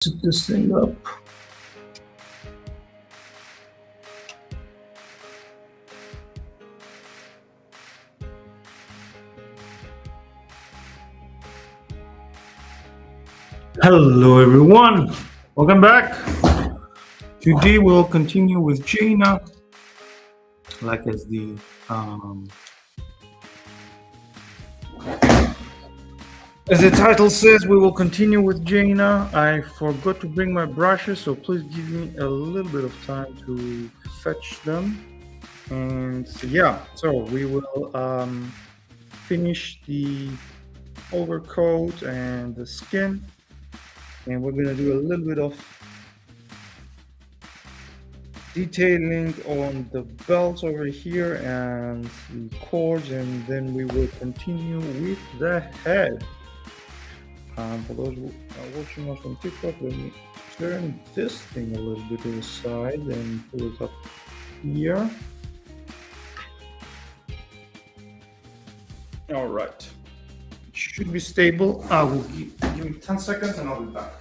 Set this thing up. Hello everyone, welcome back. Today we'll continue with Jayne, like as the title says, we will continue with Jayne. I forgot to bring my brushes, so please give me a little bit of time to fetch them. And yeah, so we will finish the overcoat and the skin, and we're gonna do a little bit of detailing on the belts over here and the cords, and then we will continue with the head. For those who are watching us on TikTok, let me turn this thing a little bit to the side and pull it up here. All right, it should be stable. I will give me 10 seconds and I'll be back.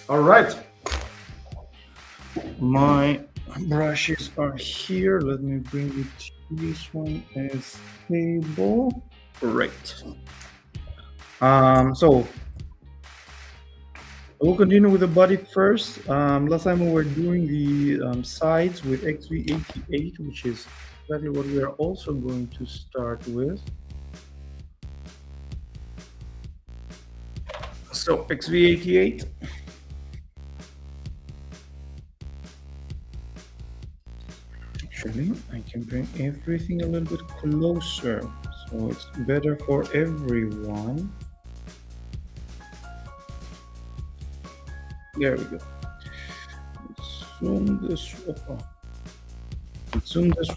All right, my brushes are here. Let me bring it to this one as stable. Great. So we'll continue with the body first. Last time we were doing the sides with XV88, which is exactly what we are also going to start with. So XV88. Actually, I can bring everything a little bit closer, so it's better for everyone. There we go. Zoom this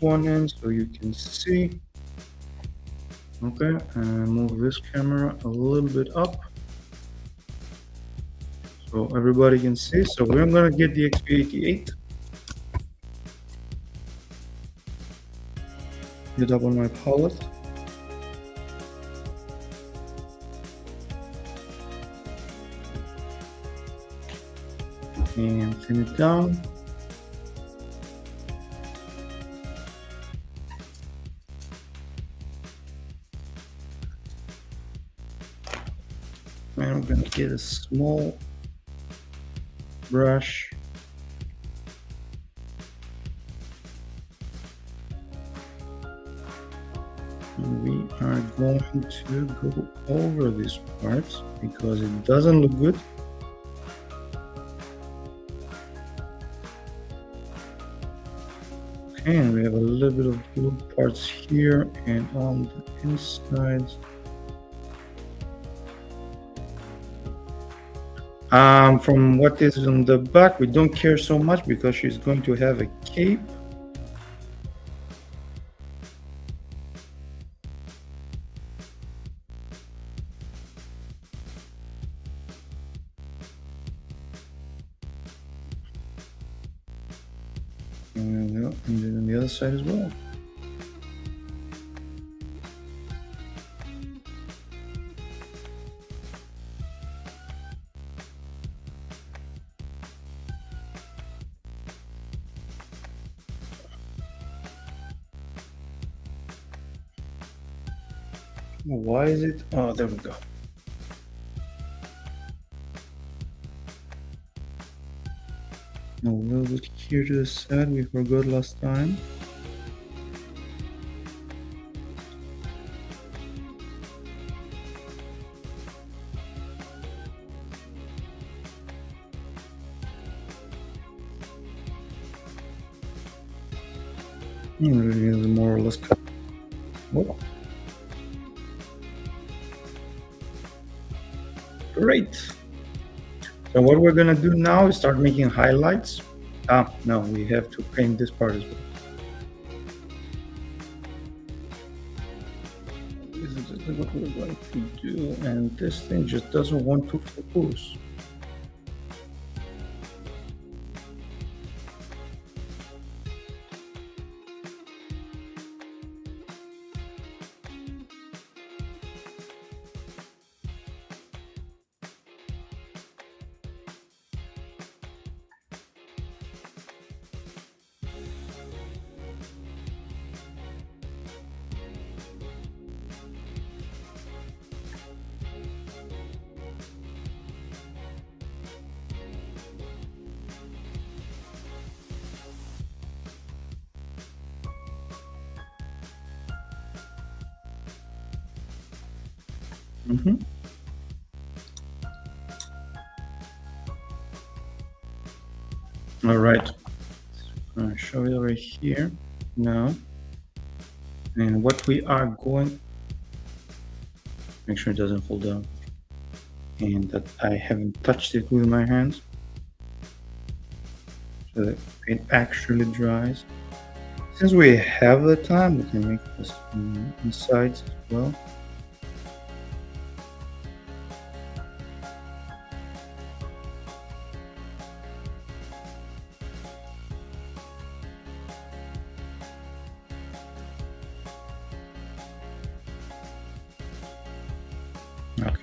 one in so you can see. Okay, and move this camera a little bit up so everybody can see. So we're gonna get the XV88. Get up on my palette. And thin it down. And I'm gonna get a small brush. And we are going to go over this part because it doesn't look good. And we have a little bit of blue parts here and on the inside. From what is on the back, we don't care so much because she's going to have a cape. And then on the other side as well. Why is it? Oh, there we go. A little bit here to the side, we forgot last time. Really more or less cut. Oh. Great. So what we're gonna do now is start making highlights. No, we have to paint this part as well. This is just what we're going to do, and this thing just doesn't want to focus. Mm-hmm. All right. I'll show you right here now. And what we are going, make sure it doesn't fall down, and that I haven't touched it with my hands, so that it actually dries. Since we have the time, we can make this insides as well. Okay.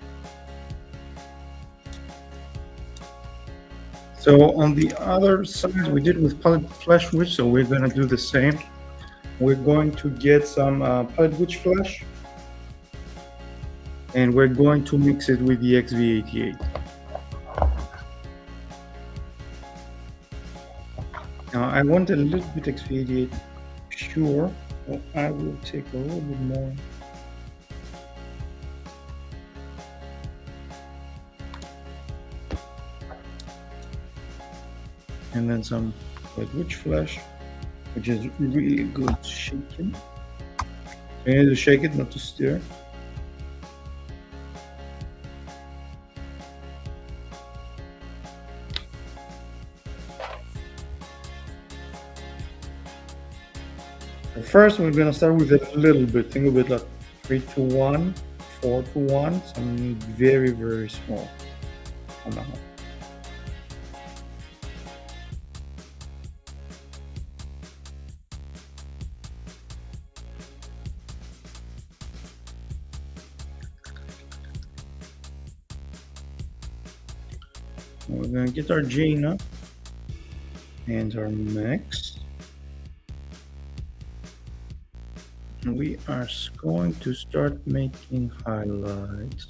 So on the other side, we did with pallet flesh witch, so we're gonna do the same. We're going to get some pallet witch flesh, and we're going to mix it with the XV88. Now I want a little bit XV88 pure, so I will take a little bit more. And then some pallet witch flesh, which is really good shaking. You need to shake it, not to stir. So first, we're gonna start with a little bit. Think of it like 3-1, 4-1, some very, very small amount. We're gonna get our Jayne and our mix. And we are going to start making highlights.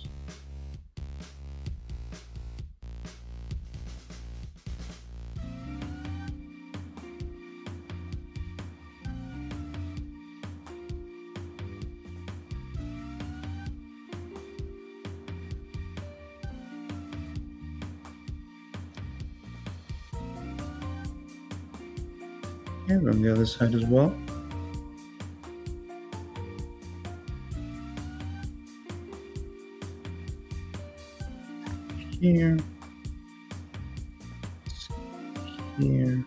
And on the other side as well. Here. Here.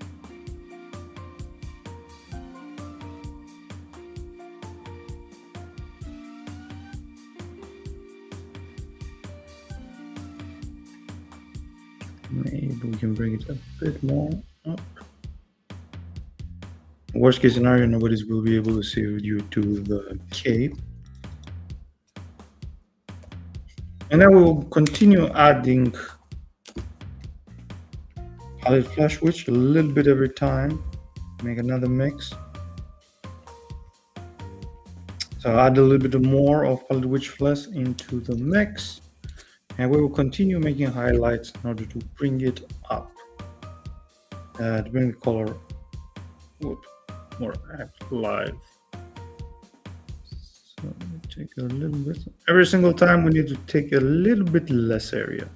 Maybe we can bring it a bit more up. Worst case scenario, nobody will be able to see you to the cape. And then we will continue adding palette flash witch a little bit every time. Make another mix. So add a little bit more of palette witch flash into the mix. And we will continue making highlights in order to bring it up. To bring the color more live. So take a little bit. Every single time we need to take a little bit less area.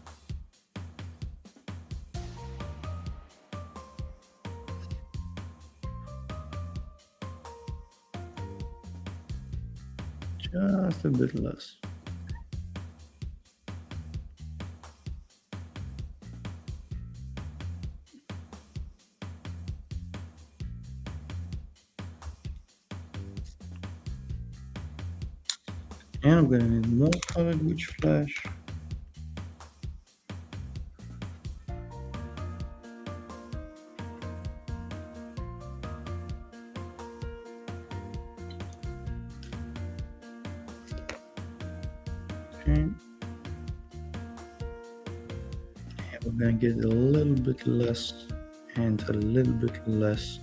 Just a bit less. And I'm gonna need more palette witch flash. Okay. And we're gonna get a little bit less and a little bit less.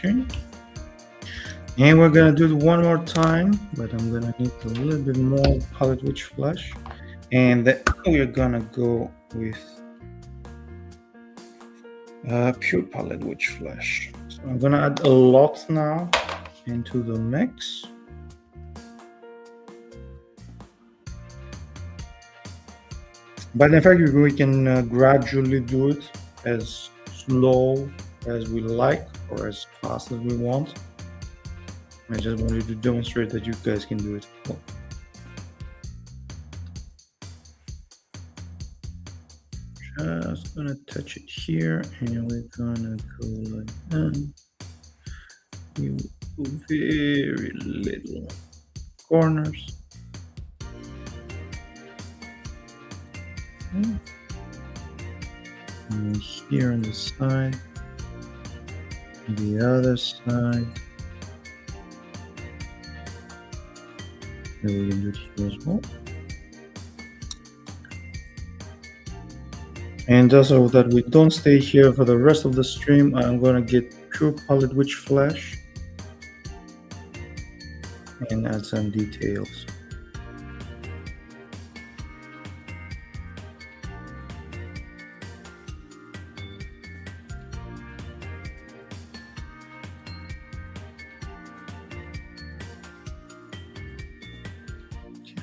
Okay. And we're gonna do it one more time, but I'm gonna need a little bit more palette witch flash. And then we're gonna go with pure palette witch flash. So I'm gonna add a lot now into the mix. But in fact, we can gradually do it as slow as we like or as fast as we want. I just wanted to demonstrate that you guys can do it. Just gonna touch it here, and we're gonna go like that. Very little corners. And here on the side, the other side. And we can do it here as well. And just so that we don't stay here for the rest of the stream, I'm gonna get pure palette witch flash and add some details.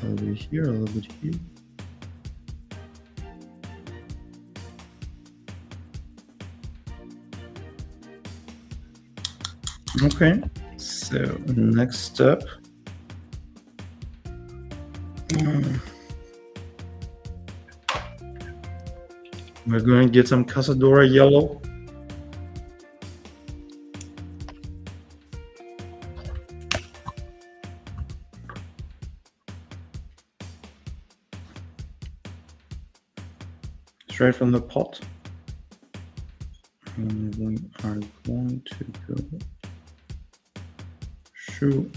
A little bit here, a little bit here. Okay, so next step. We're going to get some Casadora yellow. Straight from the pot. And we are going to go through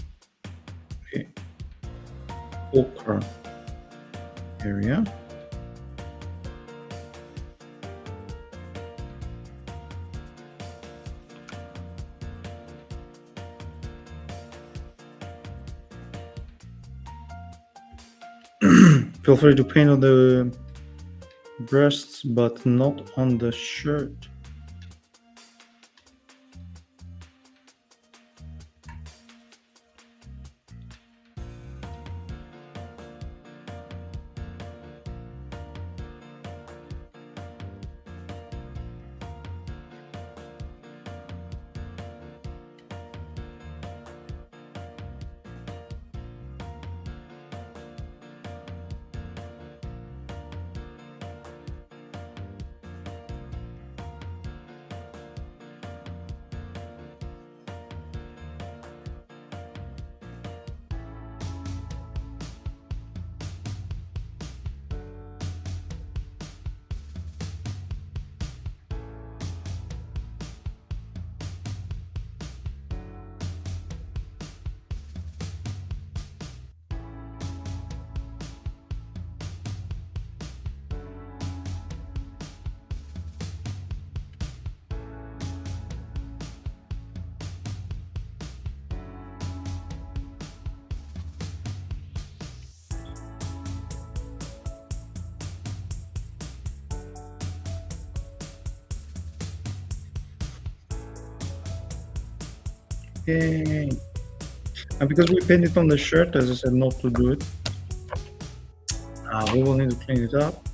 the ochre area. Feel free to paint on the breasts, but not on the shirt. Yay! And because we painted on the shirt, as I said, not to do it, we will need to clean it up,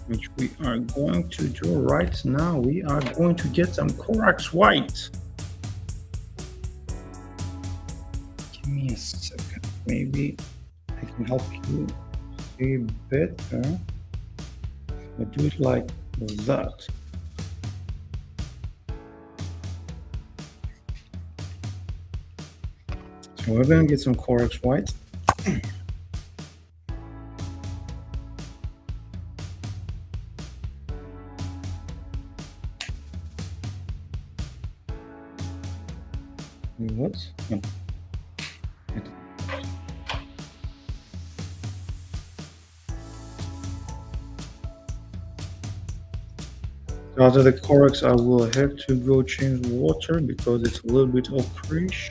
which we are going to do right now. We are going to get some Corax white. Give me a second. Maybe I can help you see better. I do it like that. So we're going to get some Corax white. What? No. So after the Corex, I will have to go change water because it's a little bit ochreish.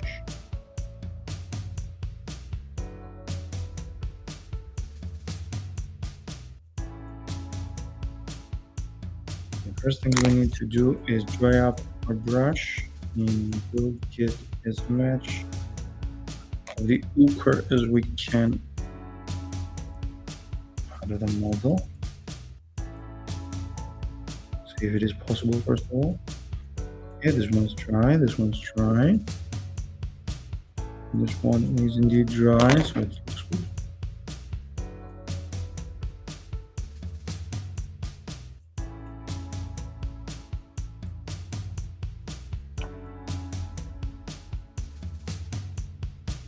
The first thing we need to do is dry up our brush and we'll get as much of the ochre as we can out of the model. See if it is possible first of all. Yeah, this one's dry, this one's dry. This one is indeed dry, so it looks good.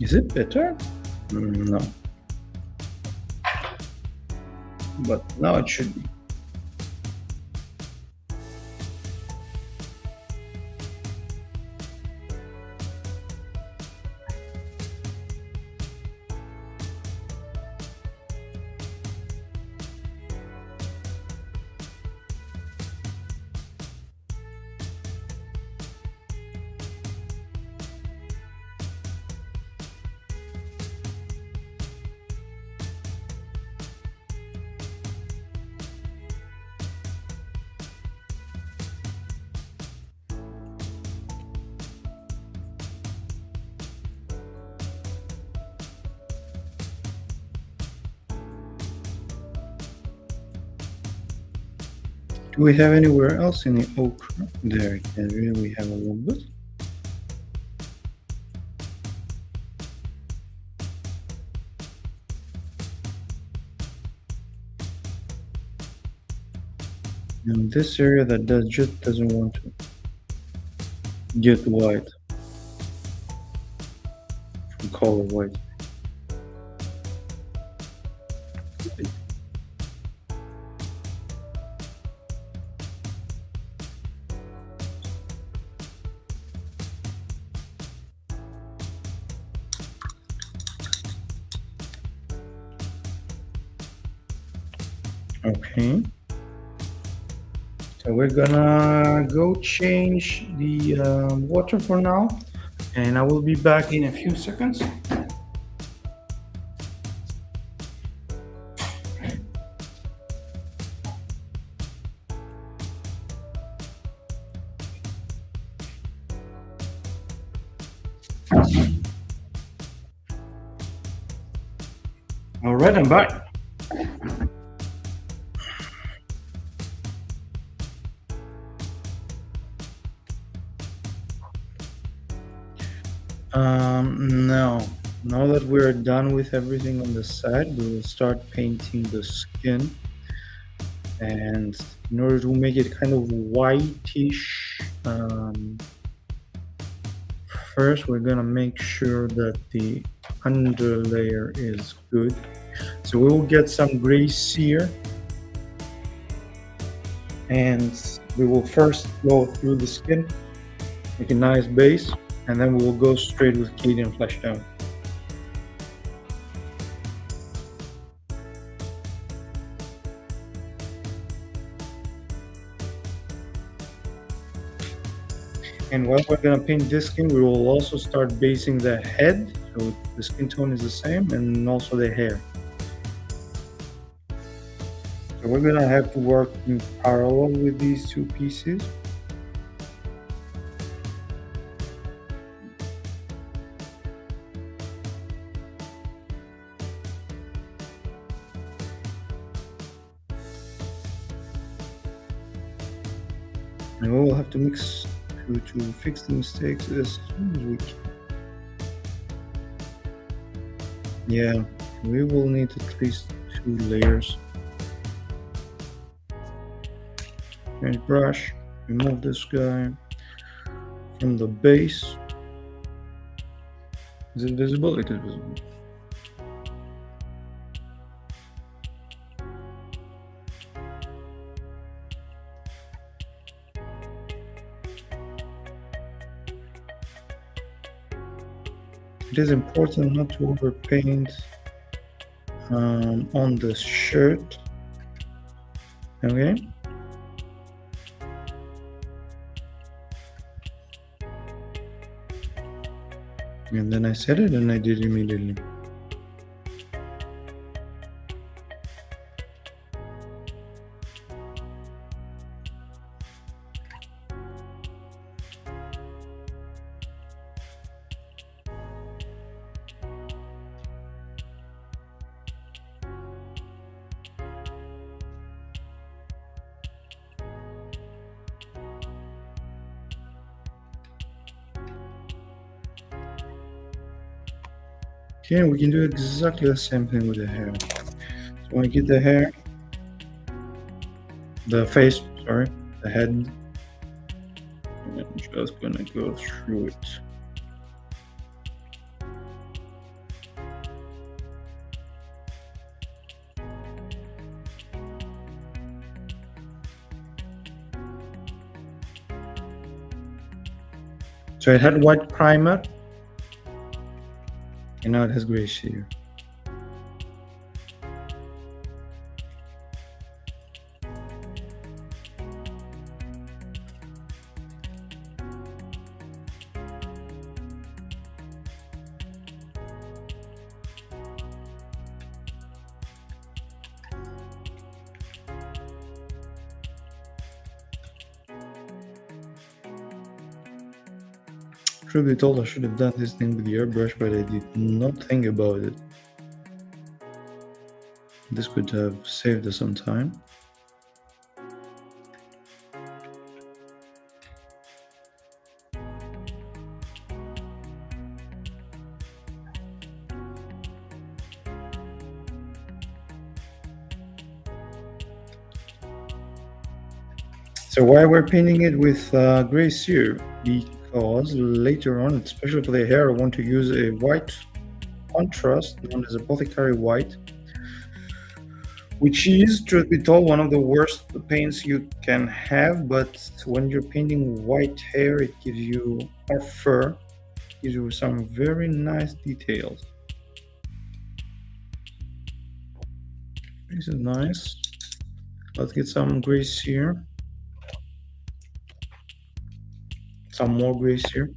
Is it better? No. But now it should be. Do we have anywhere else any ochre? There, here we have a little bit. And this area that just doesn't want to get white, from color white. Okay. So we're gonna go change the water for now, and I will be back in a few seconds. All right, I'm back. No. Now that we're done with everything on the side, we will start painting the skin. And in order to make it kind of whitish, first we're gonna make sure that the under layer is good. So we will get some gray sear, and we will first go through the skin, make a nice base, and then we will go straight with Cadian Flesh Tone. And while we're gonna paint this skin, we will also start basing the head, so the skin tone is the same, and also the hair. So we're gonna have to work in parallel with these two pieces. And we will have to mix to fix the mistakes as soon as we can. Yeah, we will need at least 2 layers. Change brush, remove this guy from the base. Is it visible? It is visible. It is important not to overpaint on the shirt. Okay. And then I said it and I did immediately. Okay, we can do exactly the same thing with the hair. So I get the hair, the face, sorry, the head. I'm just gonna go through it. So it had white primer, and now it has gray shear. Truth be told, I should have done this thing with the airbrush, but I did not think about it. This could have saved us some time. So why we're painting it with gray sear? Because later on, especially for the hair, I want to use a white contrast known as apothecary white, which is, truth be told, one of the worst paints you can have. But when you're painting white hair, it gives you, or fur, gives you some very nice details. This is nice. Let's get some gray sear. Some more gray sear.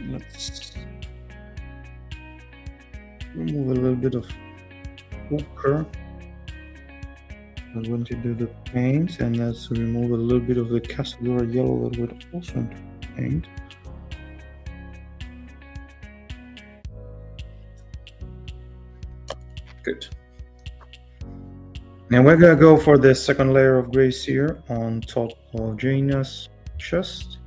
Let's remove a little bit of ochre. I'm going to do the paint, and let's remove a little bit of the Casadora yellow that would also into paint. Good. Now we're gonna go for the second layer of gray sear on top of Jayne's chest.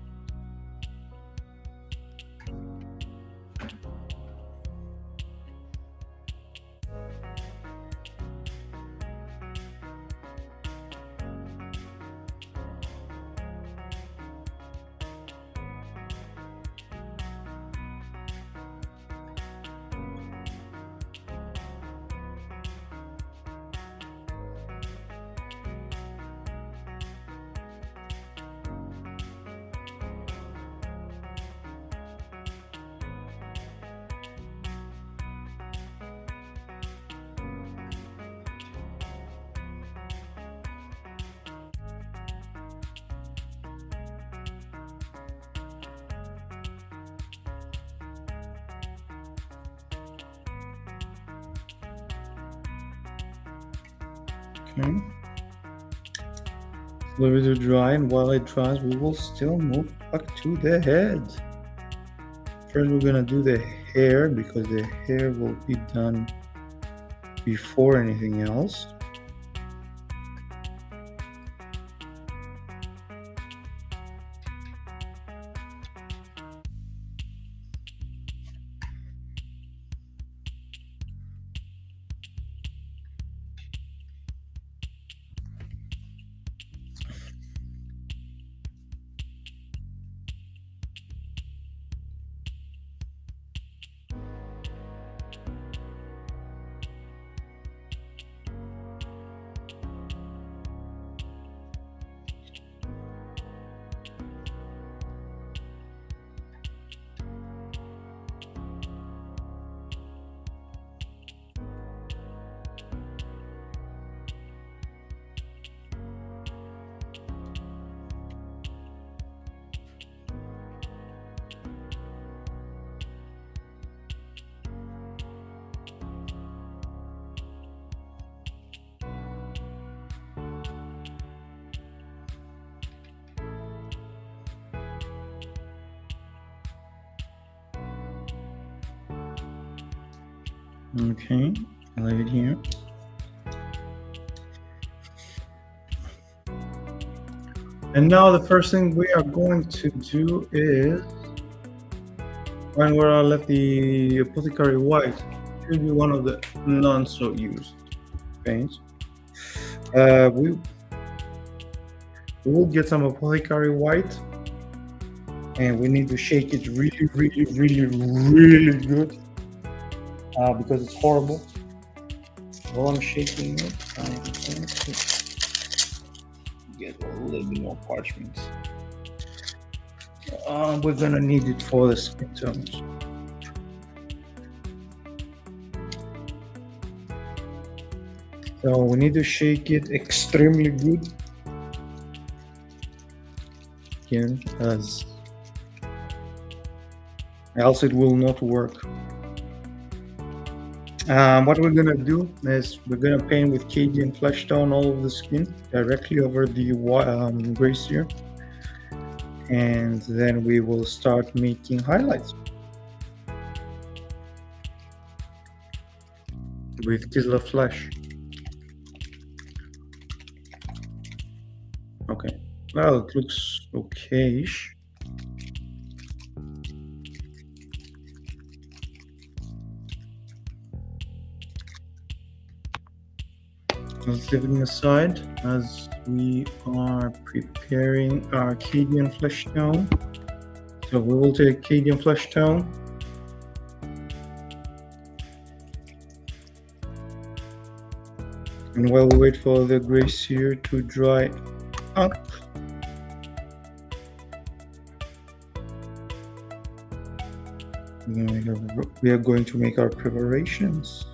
Okay. Let it dry, and while it dries, we will still move back to the head. First, we're gonna do the hair because the hair will be done before anything else. Okay, I'll leave it here. And now the first thing we are going to do is, when where I left the apothecary white, should be one of the non so used paints. We will get some apothecary white, and we need to shake it really, really, really, really good, because it's horrible. While I'm shaking it, I'm going to get a little bit more parchment. We're gonna need it for the skin tones. So we need to shake it extremely good. Again, as else it will not work. What we're gonna do is we're gonna paint with Cadian flesh tone all of the skin directly over the gray sear, and then we will start making highlights with Kislev flesh. Okay, well, it looks okay-ish. Let's leave it aside as we are preparing our Cadian flesh tone. So we will take Cadian flesh tone, and while we wait for the gray sear to dry up, we are going to make our preparations.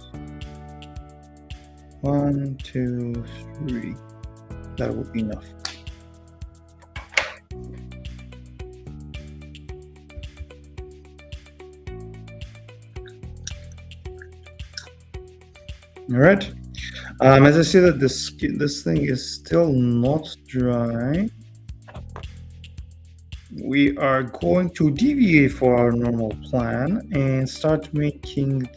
1, 2, 3. That will be enough. All right. As I see that this thing is still not dry, we are going to deviate for our normal plan and start making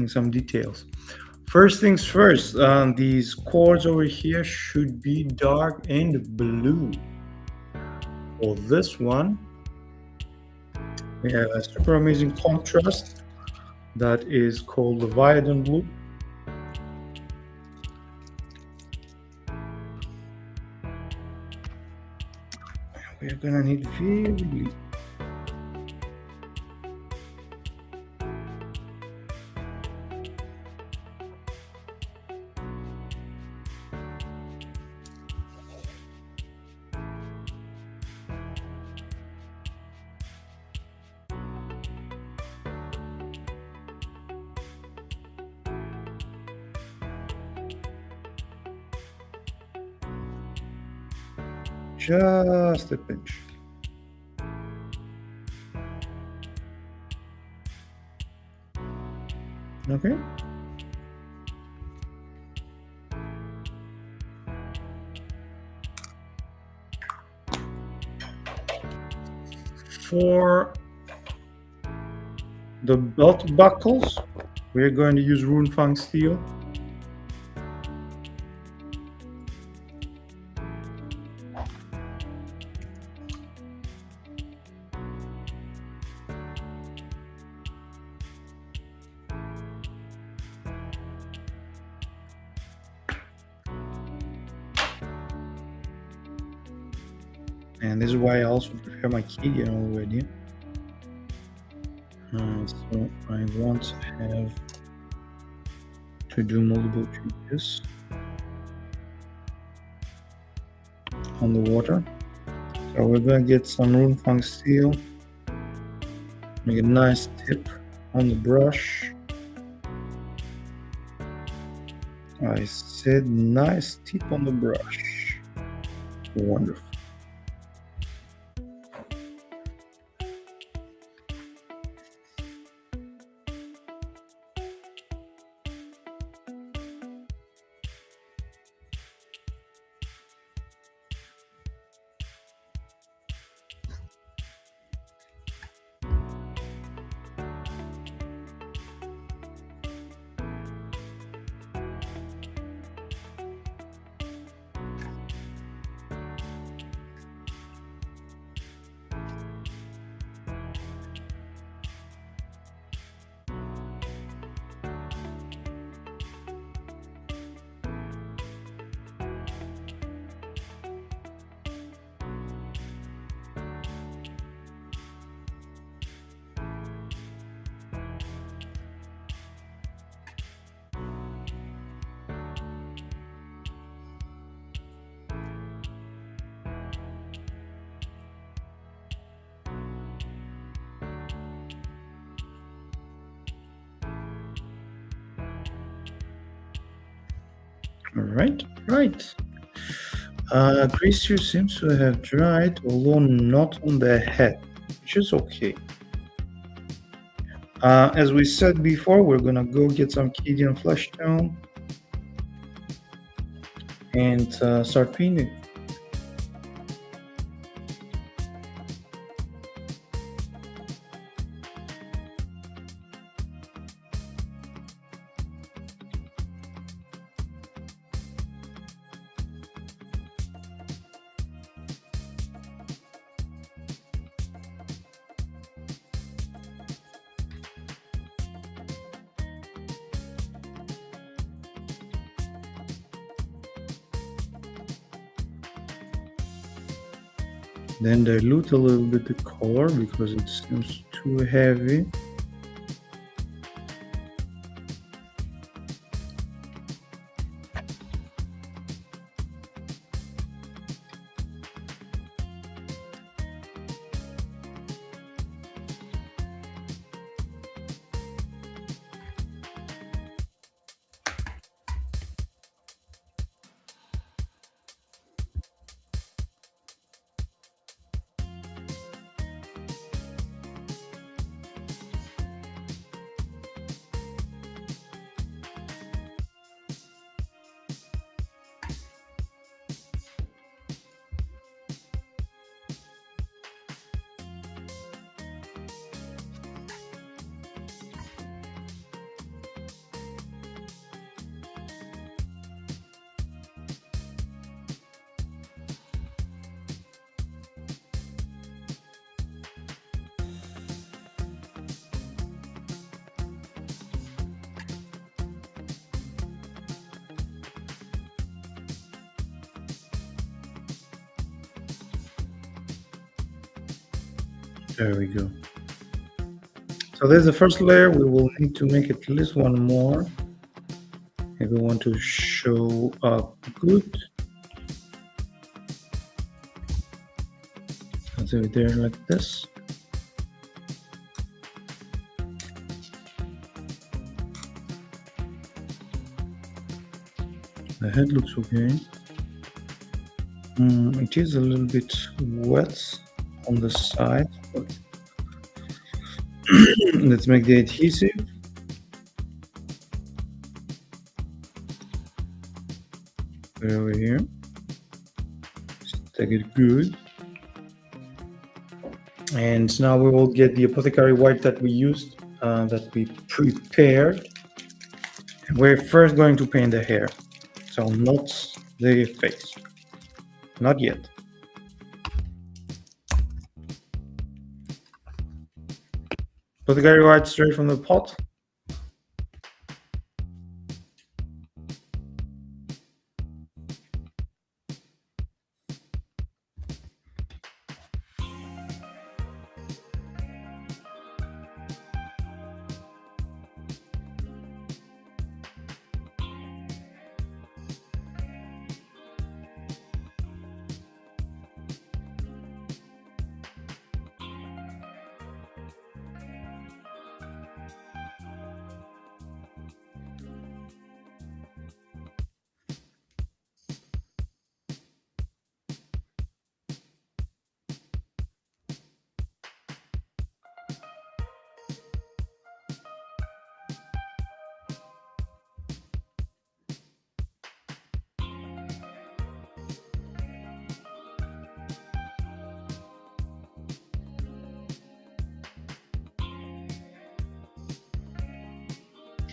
some details. First things first, these chords over here should be dark and blue. For this one, we have a super amazing contrast that is called the Leviathan blue. We're gonna need very just a pinch. Okay. For the belt buckles, we're going to use Runefang steel. And this is why I also prepare my Cadian already. So I won't have to do multiple changes on the water. So we're gonna get some Runefang steel, make a nice tip on the brush. I said nice tip on the brush. Wonderful. Right. Greaser seems to have dried, although not on the head, which is okay. As we said before, we're gonna go get some Cadian flesh tone and start painting. Then dilute a little bit the color because it seems too heavy. There we go. So there's the first layer. We will need to make at least one more if we want to show up good. I'll do it there like this. The head looks okay. It is a little bit wet on the side, but let's make the adhesive. Put it over here. Just take it good. And now we will get the apothecary white that we used, that we prepared. We're first going to paint the hair, so not the face. Not yet. Apothecary white straight from the pot.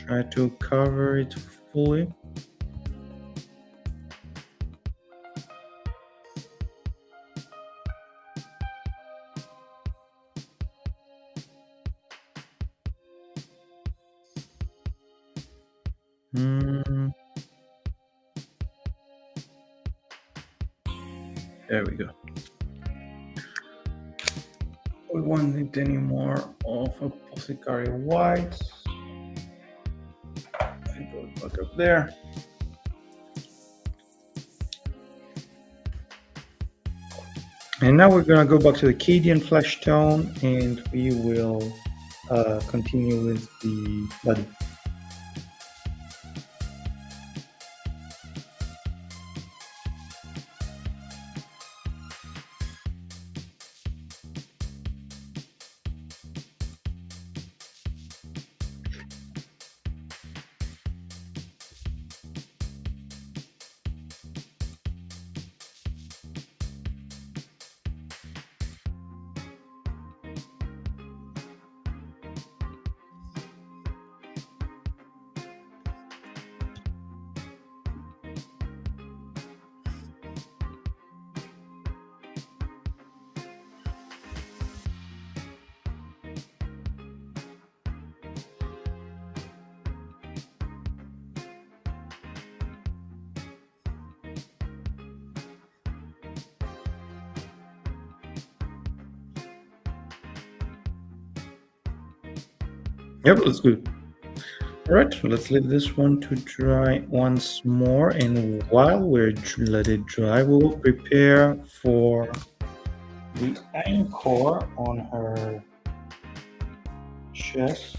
Try to cover it fully. There we go. We won't need any more of apothecary white. I go back up there. And now we're gonna go back to the Cadian flesh tone, and we will continue with the body. Yep, that's good. All right, let's leave this one to dry once more. And while we're let it dry, we will prepare for the anchor on her chest,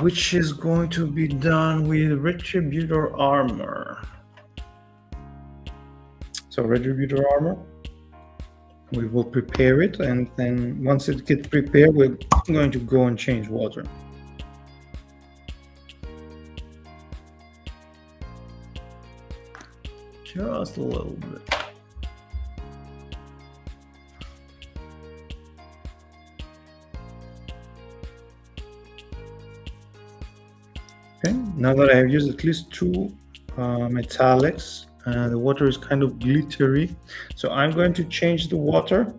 which is going to be done with Retributor armor. So Retributor armor, we will prepare it, and then once it gets prepared, we're going to go and change water. Just a little bit. Okay, now that I have used at least two metallics, the water is kind of glittery, so I'm going to change the water,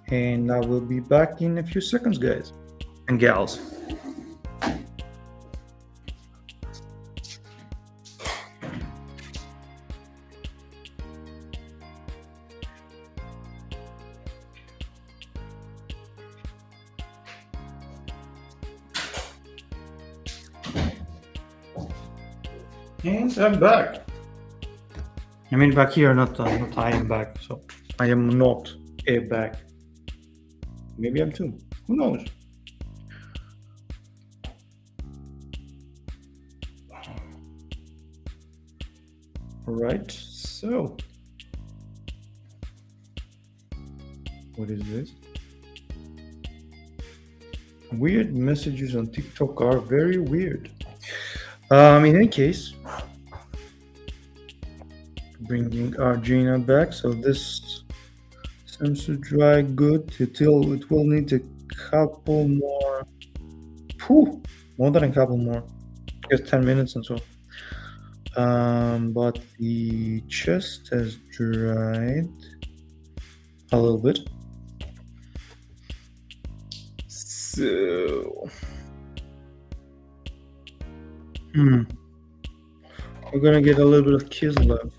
and I will be back in a few seconds, guys and gals. And I'm back. I mean back here, not I am back. So I am not back. Maybe I'm too. Who knows? All right. So what is this? Weird messages on TikTok are very weird. In any case, bringing our Jayne back. So this seems to dry good. It will need a couple more. More than a couple more. Just 10 minutes and so. But the chest has dried a little bit. So we're gonna get a little bit of Kislev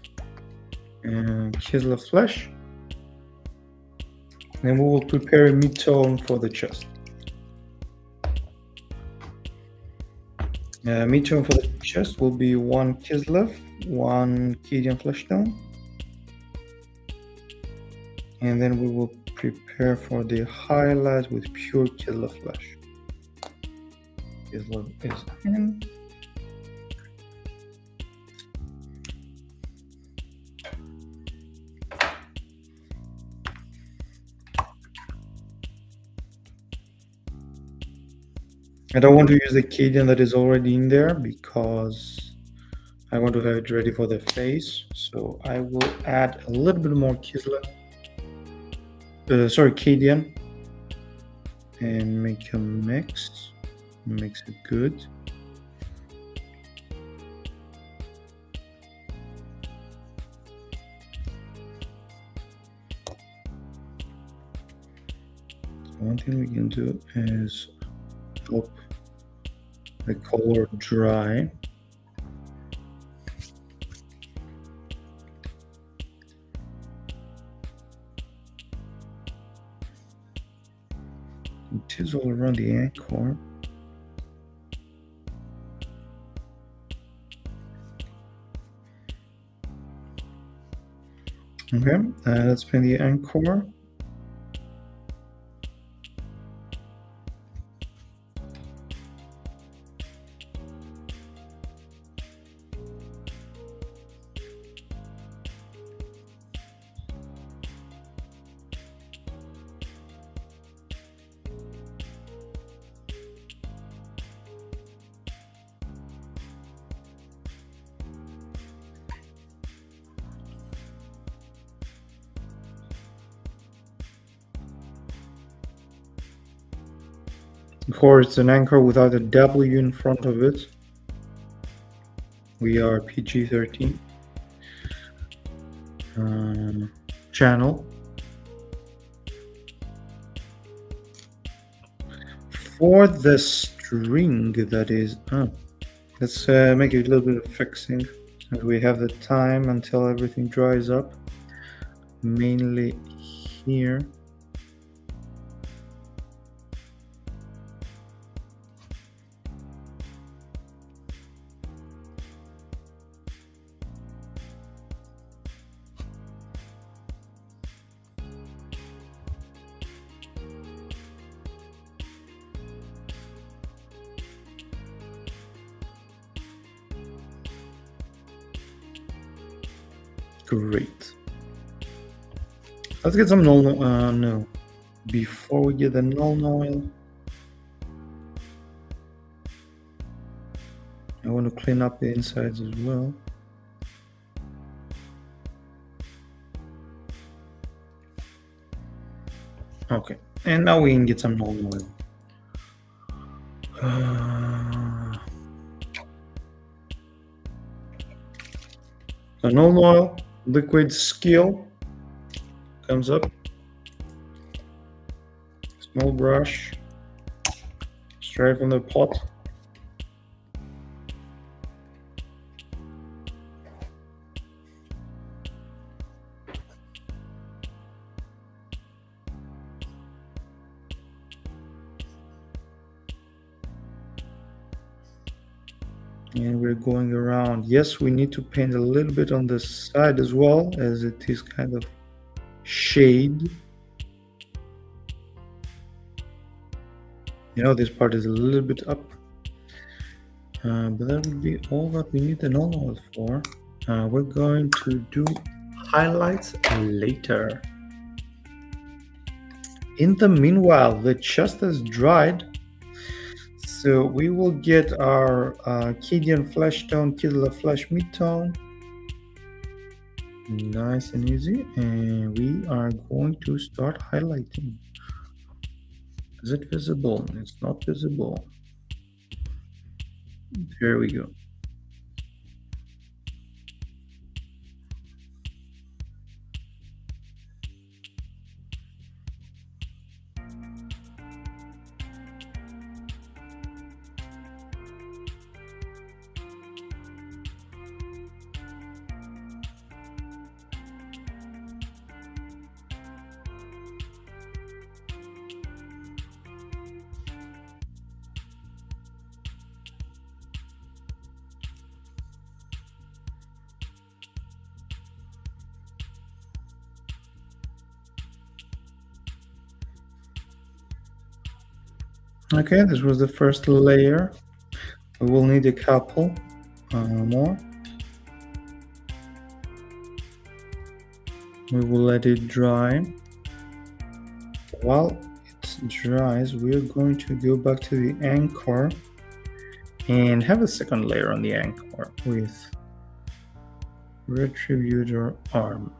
and Kislev flesh, and we will prepare a mid-tone for the chest. Mid-tone for the chest will be 1 Kislev, 1 Cadian flesh stone, and then we will prepare for the highlight with pure Kislev flesh. Kislev is in. I don't want to use the Cadian that is already in there because I want to have it ready for the face. So I will add a little bit more Cadian, and make a mix. Mix it good. One thing we can do is help the color dry. It is all around the anchor. Okay, let's paint the anchor. Of course, it's an anchor without a W in front of it. We are PG-13 channel. For the string that is, let's make it a little bit of fixing. So we have the time until everything dries up, mainly here. Great. Let's get some null. No. Before we get the null oil, I want to clean up the insides as well. Okay, and now we can get some null oil. So null oil, liquid skill comes up. Small brush, straight from the pot. And we're going around. Yes, we need to paint a little bit on the side as well, as it is kind of shade. You know, this part is a little bit up. But that would be all that we need the null oil for. We're going to do highlights later. In the meanwhile, the chest has dried. So we will get our Kidian flesh tone, Kidla flesh midtone. Nice and easy. And we are going to start highlighting. Is it visible? It's not visible. There we go. Okay, this was the first layer. We will need a couple more. We will let it dry. While it dries, we're going to go back to the anchor and have a second layer on the anchor with Retributor Armor.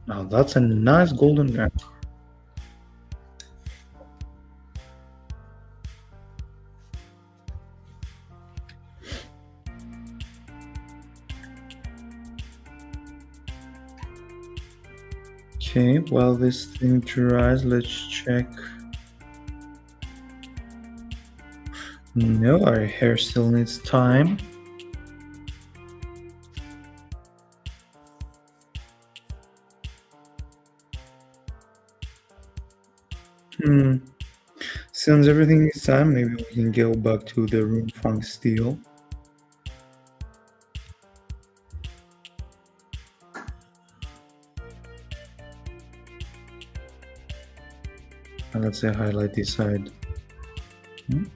Now that's a nice golden anchor. Okay, while this thing dries, let's check. No, our hair still needs time. Since everything needs time, maybe we can go back to the room funk steel. And let's say highlight this side.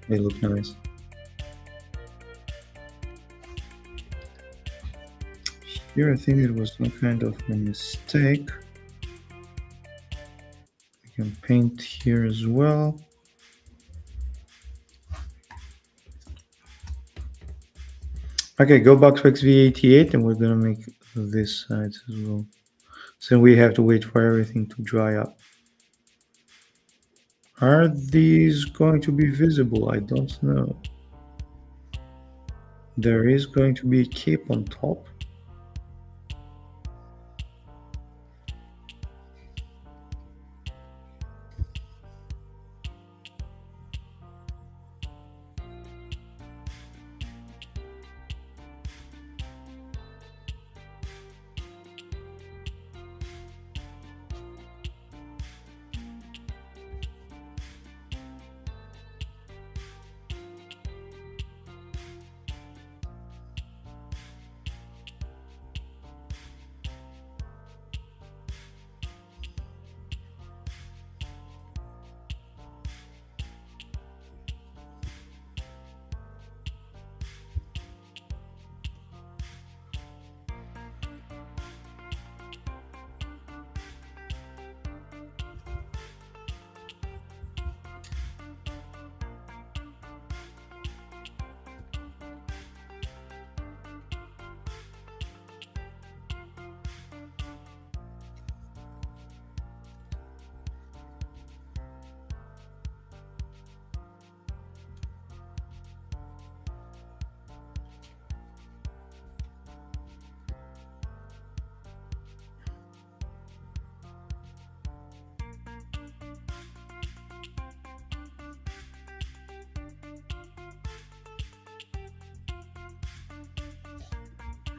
They look nice. Here I think it was some kind of a mistake. I can paint here as well. Okay, go back to XV88 and we're gonna make this side as well. So we have to wait for everything to dry up. Are these going to be visible? I don't know. There is going to be a cape on top.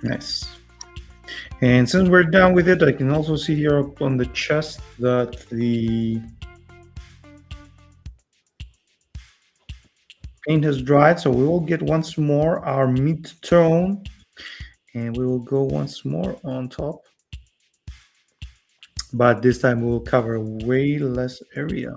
Nice. And since we're done with it, I can also see here up on the chest that the paint has dried. So we will get once more our mid-tone, and we will go once more on top. But this time we will cover way less area.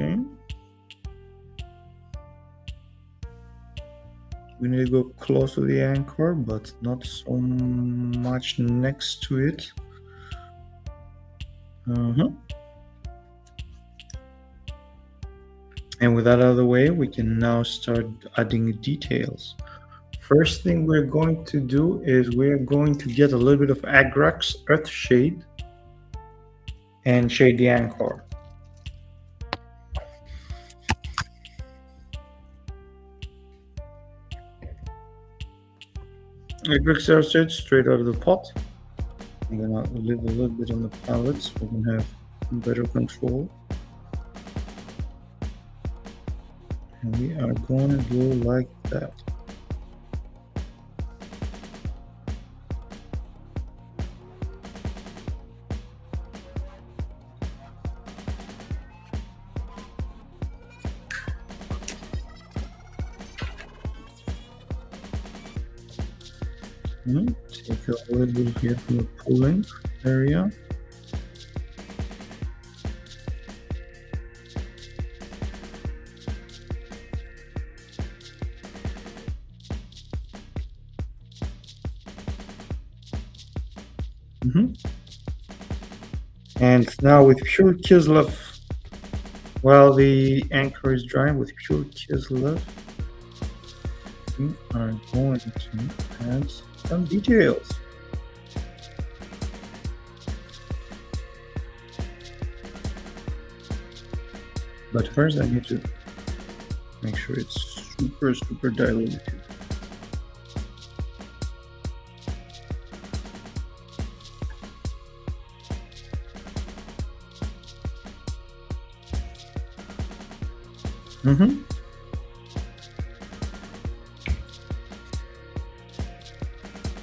Okay. We need to go close to the anchor, but not so much next to it. And with that out of the way, we can now start adding details. First thing we're going to do is we're going to get a little bit of Agrax Earth Shade and shade the anchor. Agrax Earth Shade straight out of the pot. I'm gonna leave a little bit on the palette so we can have better control. And we are going to go like that. Take a little bit here from the pulling area. And now with pure Kislev, while the anchor is drying with pure Kislev, we are going to add some details. But first I need to make sure it's super diluted.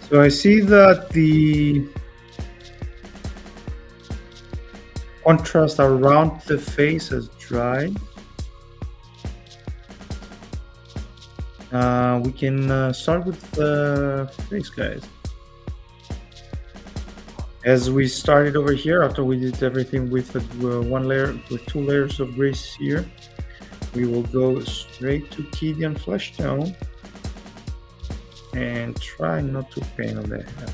So I see that the contrast around the face has dried. We can start with the face, guys. As we started over here, after we did everything with one layer, with 2 layers of grease here, we will go straight to Kedian Flesh Tone and try not to paint on the head.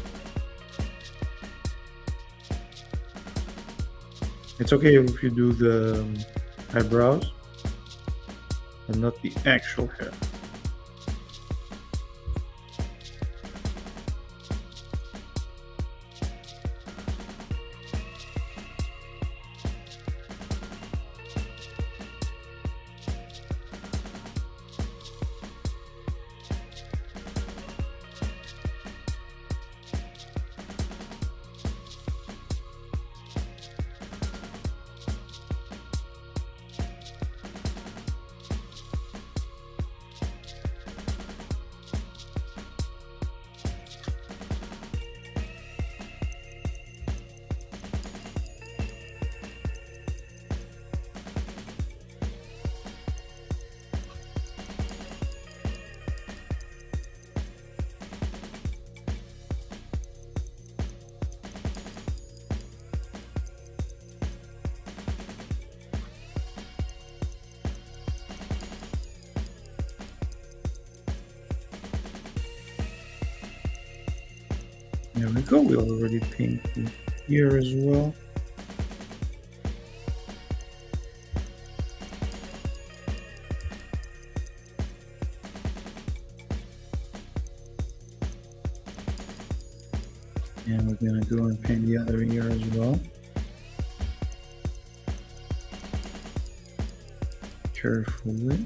It's okay if you do the eyebrows and not the actual hair. There we go, we already painted here as well. And we're gonna go and paint the other ear as well. Carefully.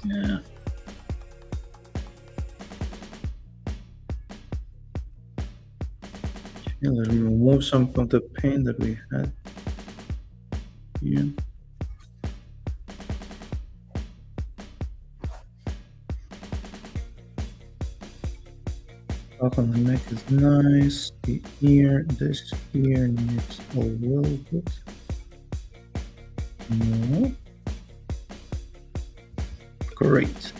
Yeah. Okay, let me remove some of the paint that we had here. Top on the neck is nice. The ear, this ear needs a little bit more. Great.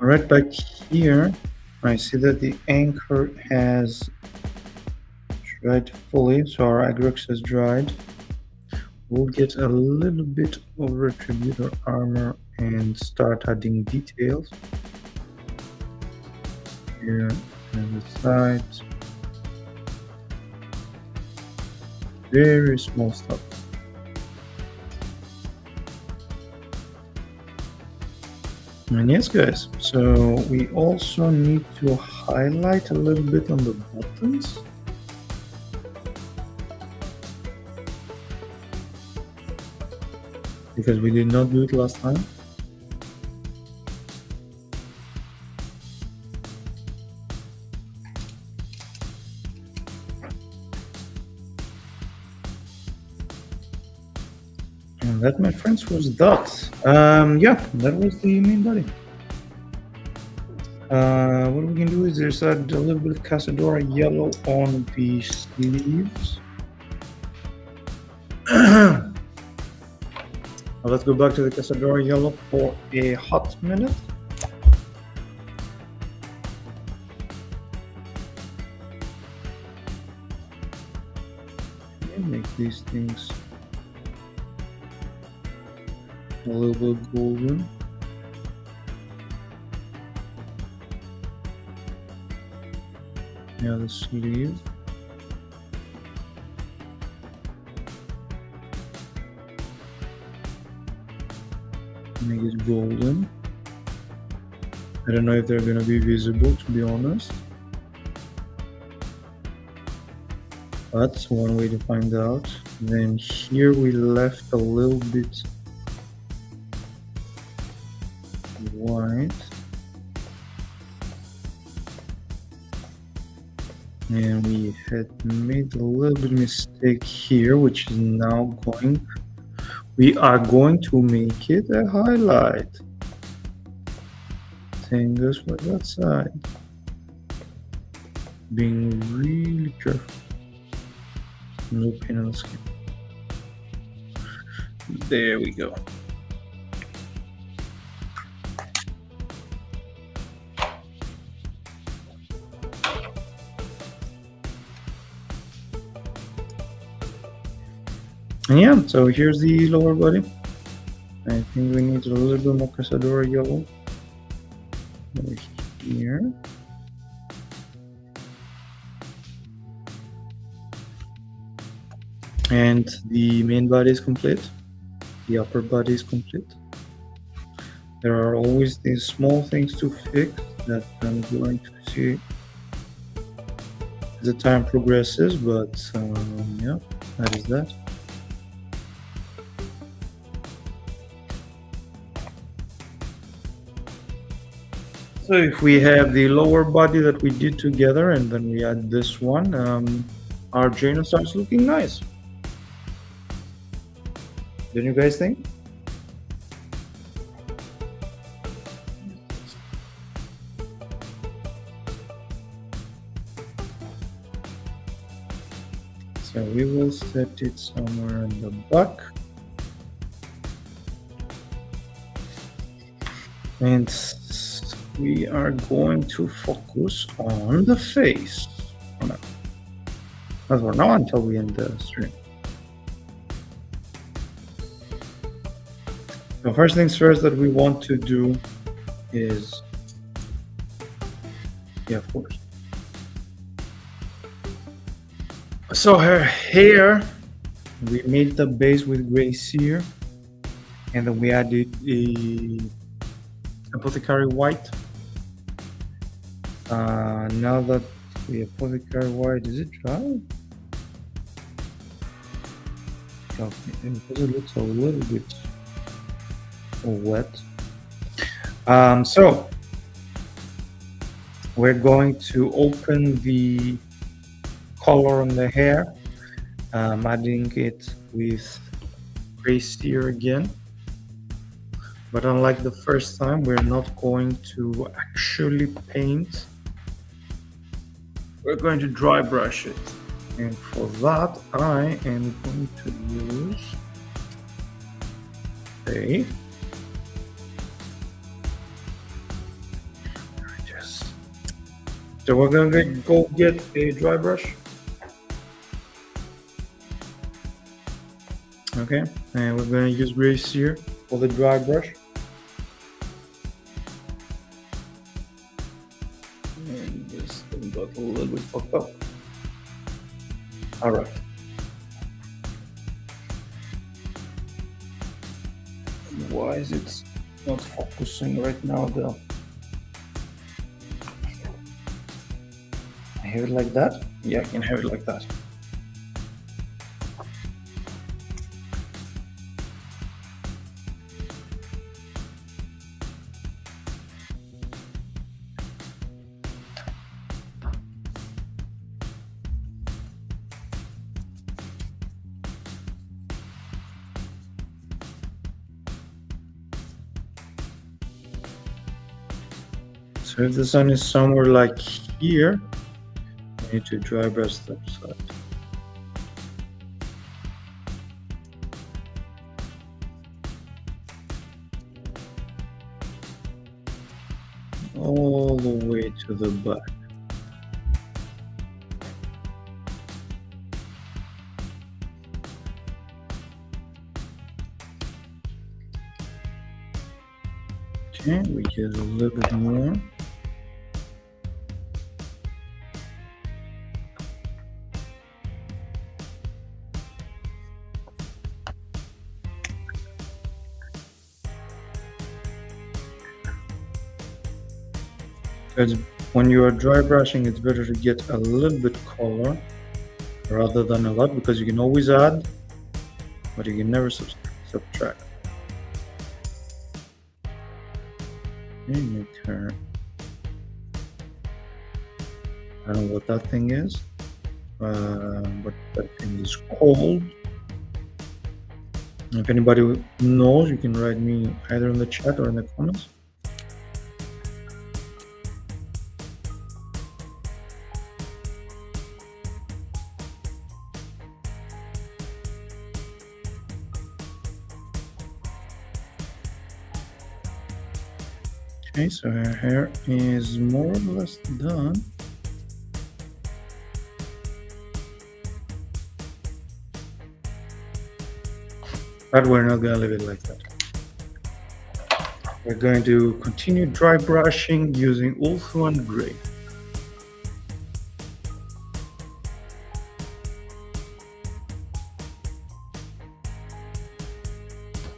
Right back here, I see that the anchor has dried fully, so our agrax has dried. We'll get a little bit of retributor armor and start adding details here and the sides. Very small stuff. And yes, guys, so we also need to highlight a little bit on the buttons. Because we did not do it last time. And that, my friends, was that. Yeah, that was the main body. What we can do is just add a little bit of Casadora yellow on the sleeves. Now let's go back to the Casadora yellow for a hot minute. And make these things a little bit golden. Now the sleeve. Make it golden. I don't know if they're gonna be visible, to be honest. That's one way to find out. Then here we left a little bit white. And we had made a little bit of mistake here, which is now going. We are going to make it a highlight. Same goes for that side. Being really careful. No pain on the skin. There we go. And yeah, so here's the lower body. I think we need a little bit more Casadora yellow over here. And the main body is complete. The upper body is complete. There are always these small things to fix that I'm going to see as the time progresses, but yeah, that is that. So if we have the lower body that we did together and then we add this one, our Jayne starts looking nice. Don't you guys think? So we will set it somewhere in the back. And we are going to focus on the face. For now. As for now, until we end the stream. So first things first that we want to do is, yeah, of course. So her hair, we made the base with gray cere, and then we added a apothecary white. Now that the apothecary white, is it dry? Okay, because it looks a little bit wet. So we're going to open the color on the hair, adding it with gray cere again. But unlike the first time, we're not going to actually paint. We're going to dry brush it. And for that, I am going to use a So we're gonna go get a dry brush. Okay, and we're gonna use gray cere for the dry brush. And this thing got a little bit fucked up. All right. Why is it not focusing right now though? I have it like that? Yeah, I can have it like that. So if the sun is somewhere like here, I need to dry brush that side. All the way to the back. Okay, we get a little bit more. Because when you are dry brushing, it's better to get a little bit color rather than a lot, because you can always add, but you can never subtract. Okay, make her. I don't know what that thing is, but that thing is called. If anybody knows, you can write me either in the chat or in the comments. Okay, so her hair is more or less done. But we're not going to leave it like that. We're going to continue dry brushing using Ultra and Gray.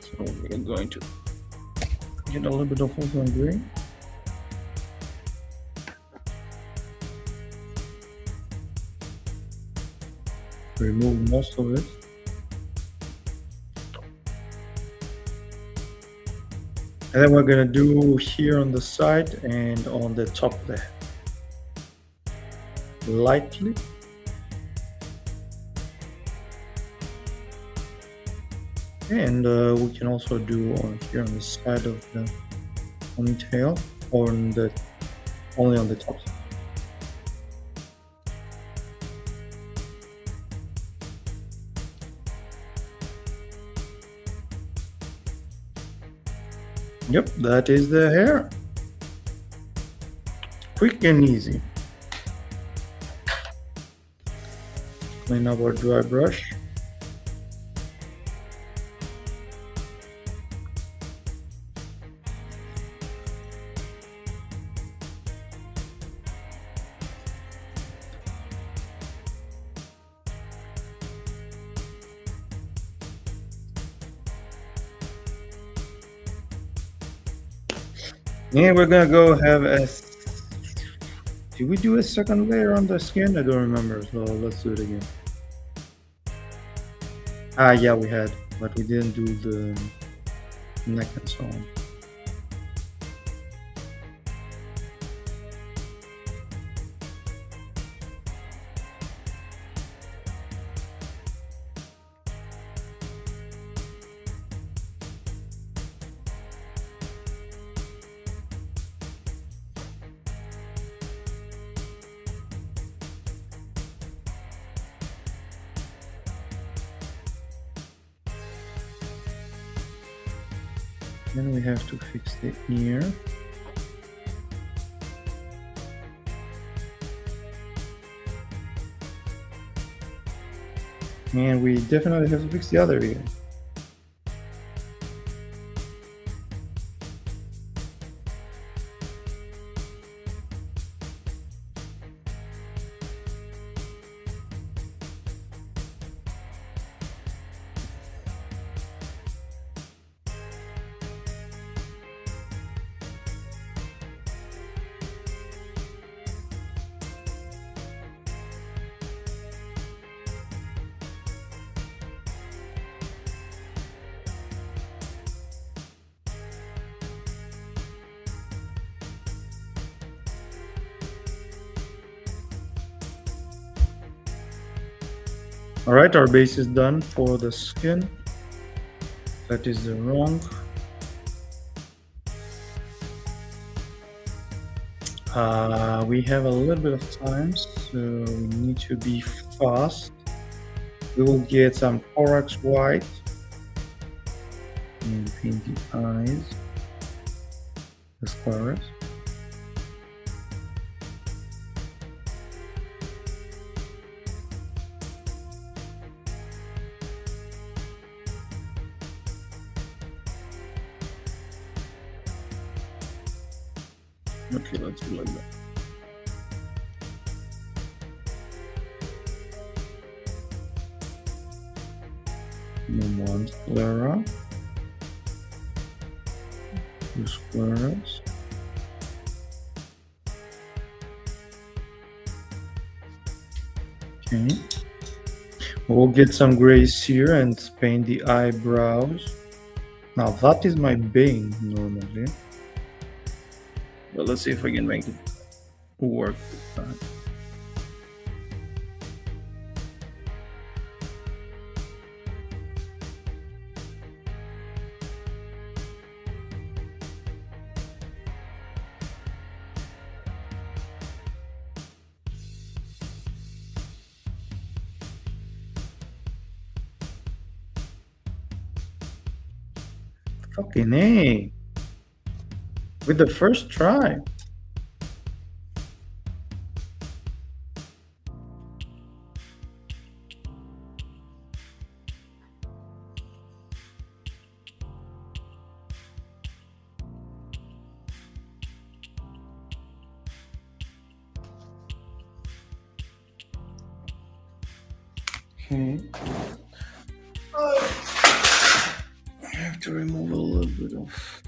So we're going to get a little bit of Ultra and Gray. Remove most of it. And then we're gonna do here on the side and on the top there. Lightly. And we can also do on here on the side of the ponytail, or on the only on the top. Yep, that is the hair. Quick and easy. Clean up our dry brush. And we're gonna go have a. Did we do a second layer on the skin? I don't remember, so let's do it again. Ah, yeah, we had, but we didn't do the neck and so on. Then we have to fix the ear. And we definitely have to fix the other ear. All right, our base is done for the skin. That is the wrong. We have a little bit of time, so we need to be fast. We will get some thorax white and paint the eyes, the scars. Okay, let's do like that. And one sclera, two scleras. Okay. We'll get some grays here and paint the eyebrows. Now that is my bane normally. But let's see if I can make it work this time. Fucking A. With the first try. Okay. I have to remove a little bit of.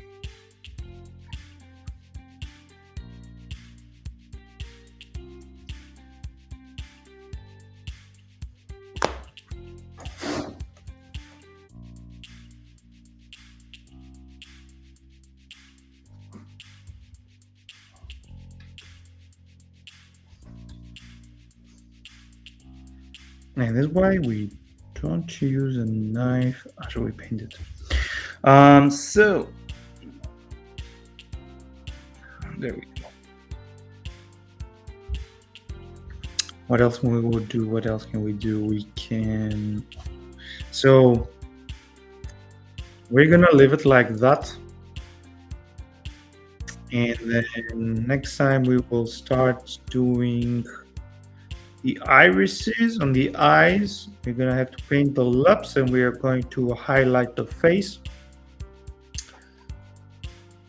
And that's why we don't use a knife after we paint it. So there we go. What else can we do? What else can we do? We can. So we're gonna leave it like that. And then next time we will start doing the irises on the eyes. We're gonna have to paint the lips, and we are going to highlight the face.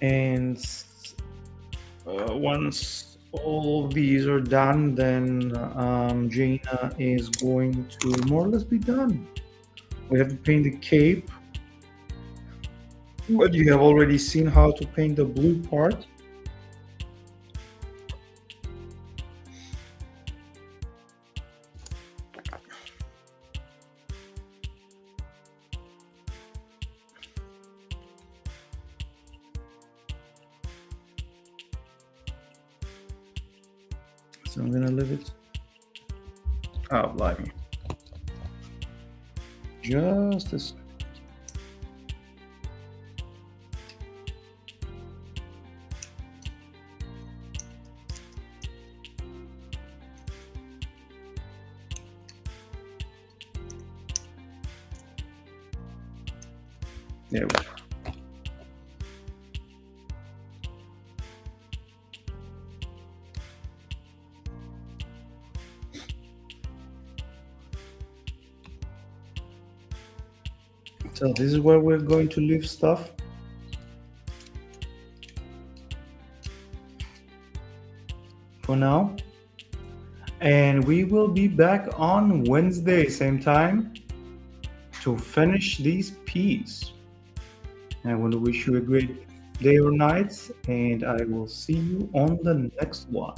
And once all of these are done, then Jaina is going to more or less be done. We have to paint the cape, but you have already seen how to paint the blue part. So I'm gonna leave it. Oh, blimey. Just a second. There we go. So this is where we're going to leave stuff. For now. And we will be back on Wednesday, same time, to finish these peas. I want to wish you a great day or night, and I will see you on the next one.